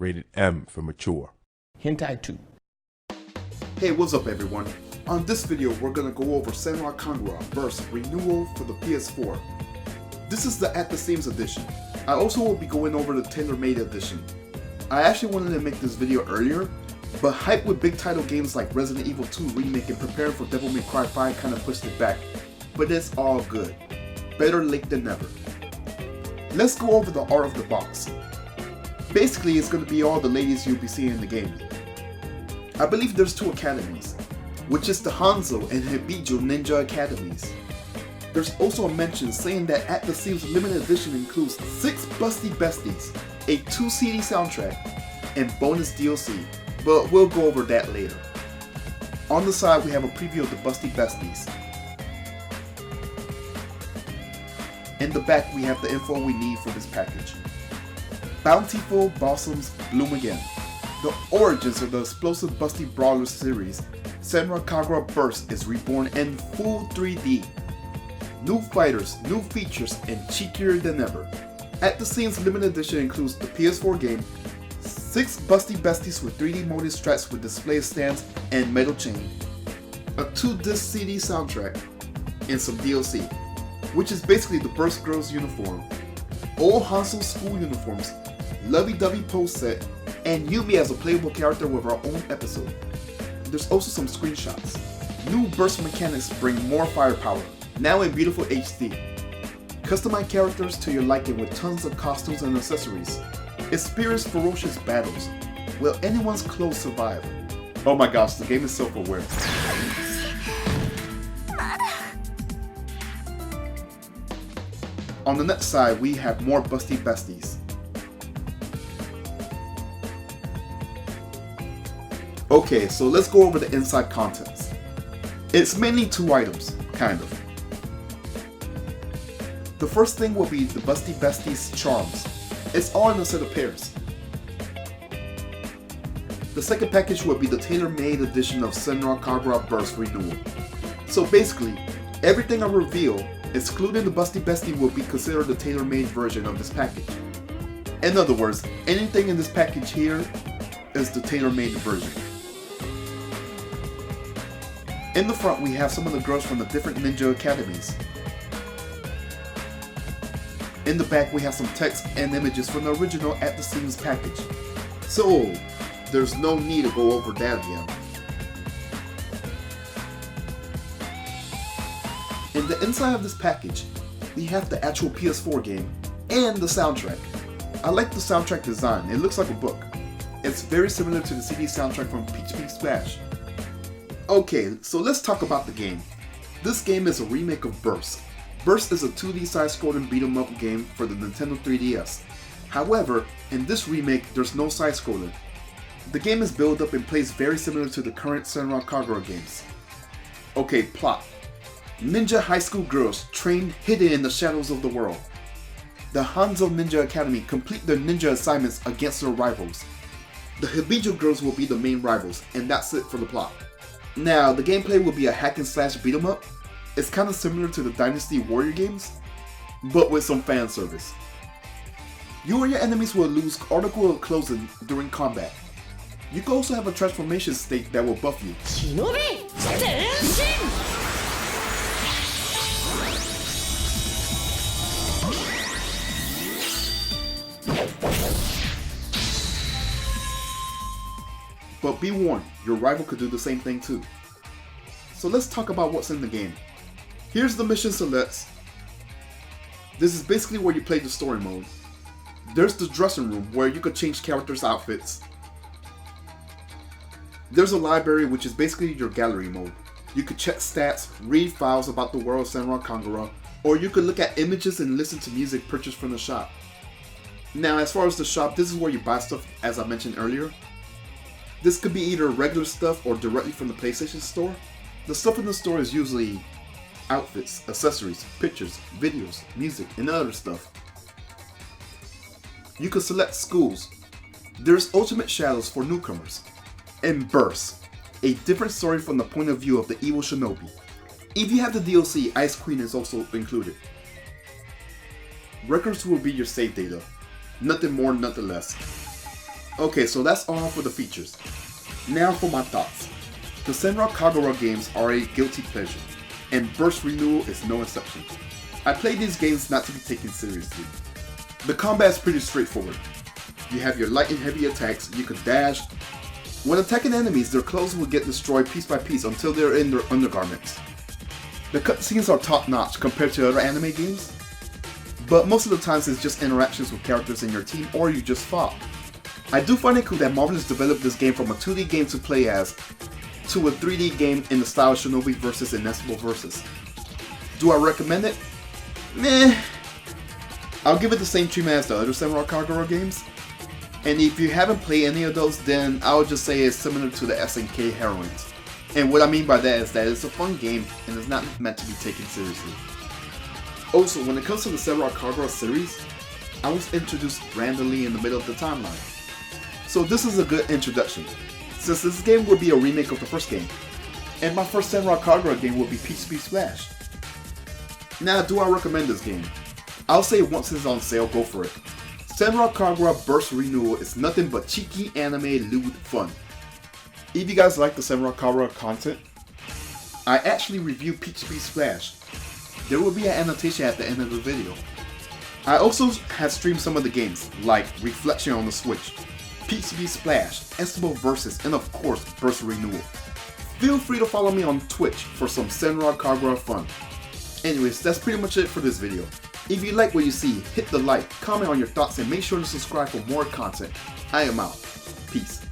Rated M for mature. Hentai 2. Hey, what's up everyone? On this video we're gonna go over Senran Kagura vs. Renewal for the PS4. This is the At the Seams edition. I also will be going over the tailor-made edition. I actually wanted to make this video earlier, but hype with big title games like Resident Evil 2 Remake and preparing for Devil May Cry 5 kinda pushed it back. But it's all good. Better late than never. Let's go over the art of the box. Basically, it's going to be all the ladies you'll be seeing in the game. I believe there's two academies, which is the Hanzo and Hibijo Ninja Academies. There's also a mention saying that At the Seams limited edition includes 6 Busty Besties, a 2 CD soundtrack, and bonus DLC, but we'll go over that later. On the side we have a preview of the Busty Besties. In the back we have the info we need for this package. Bountiful Blossoms Bloom Again. The origins of the explosive Busty Brawler series, Senran Kagura Burst is reborn in full 3D. New fighters, new features, and cheekier than ever. At the Seams limited edition includes the PS4 game, 6 Busty Besties with 3D molded straps with display stands and metal chain, a 2-disc CD soundtrack, and some DLC, which is basically the Burst Girls uniform, old Hanzo school uniforms, lovey-dovey pose set, and Yumi as a playable character with our own episode. There's also some screenshots. New burst mechanics bring more firepower, now in beautiful HD. Customize characters to your liking with tons of costumes and accessories. Experience ferocious battles. Will anyone's clothes survive? Oh my gosh, the game is self-aware. On the next side, we have more Busty Besties. Okay, so let's go over the inside contents. It's mainly 2 items, kind of. The first thing will be the Busty Besties charms. It's all in a set of pairs. The second package will be the tailor-made edition of Senran Kagura Burst Renewal. So basically, everything I reveal, excluding the Busty Bestie, will be considered the tailor-made version of this package. In other words, anything in this package here is the tailor-made version. In the front we have some of the girls from the different ninja academies. In the back we have some text and images from the original At the Seams package. So, there's no need to go over that again. In the inside of this package, we have the actual PS4 game and the soundtrack. I like the soundtrack design, it looks like a book. It's very similar to the CD soundtrack from Peach Peach Splash. Okay, so let's talk about the game. This game is a remake of Burst. Burst is a 2D side-scrolling beat-em-up game for the Nintendo 3DS. However, in this remake, there's no side-scrolling. The game is built up and plays very similar to the current Senran Kagura games. Okay, plot. Ninja high school girls trained hidden in the shadows of the world. The Hanzo Ninja Academy complete their ninja assignments against their rivals. The Hibijo girls will be the main rivals, and that's it for the plot. Now, the gameplay will be a hack and slash beat 'em up. It's kind of similar to the Dynasty Warrior games, but with some fan service. You or your enemies will lose article of clothing during combat. You can also have a transformation state that will buff you. But be warned, your rival could do the same thing too. So let's talk about what's in the game. Here's the mission selects. This is basically where you play the story mode. There's the dressing room where you could change characters' outfits. There's a library, which is basically your gallery mode. You could check stats, read files about the world of Senran Kagura, or you could look at images and listen to music purchased from the shop. Now, as far as the shop, this is where you buy stuff, as I mentioned earlier. This could be either regular stuff or directly from the PlayStation Store. The stuff in the store is usually outfits, accessories, pictures, videos, music, and other stuff. You can select schools. There's Ultimate Shadows for newcomers. And Burst, a different story from the point of view of the evil shinobi. If you have the DLC, Ice Queen is also included. Records will be your save data. Nothing more, nothing less. Okay, so that's all for the features. Now for my thoughts. The Senran Kagura games are a guilty pleasure, and Burst Renewal is no exception. I play these games not to be taken seriously. The combat is pretty straightforward. You have your light and heavy attacks, you can dash. When attacking enemies, their clothes will get destroyed piece by piece until they're in their undergarments. The cutscenes are top notch compared to other anime games, but most of the times it's just interactions with characters in your team or you just fought. I do find it cool that Marvel has developed this game from a 2D game to play as to a 3D game in the style of Shinobi vs. Invincible vs. Do I recommend it? Meh. I'll give it the same treatment as the other Senran Kagura games. And if you haven't played any of those, then I would just say it's similar to the SNK Heroines. And what I mean by that is that it's a fun game and it's not meant to be taken seriously. Also, when it comes to the Senran Kagura series, I was introduced randomly in the middle of the timeline. So this is a good introduction, since this game will be a remake of the first game, and my first Senran Kagura game will be Peach Splash. Now, do I recommend this game? I'll say once it's on sale, go for it. Senran Kagura Burst Renewal is nothing but cheeky anime lewd fun. If you guys like the Senran Kagura content, I actually reviewed Peach Splash. There will be an annotation at the end of the video. I also have streamed some of the games, like Reflection on the Switch, Peach Splash, Estimable Versus, and of course, Burst Renewal. Feel free to follow me on Twitch for some Senran Kagura fun. Anyways, that's pretty much it for this video. If you like what you see, hit the like, comment on your thoughts, and make sure to subscribe for more content. I am out. Peace.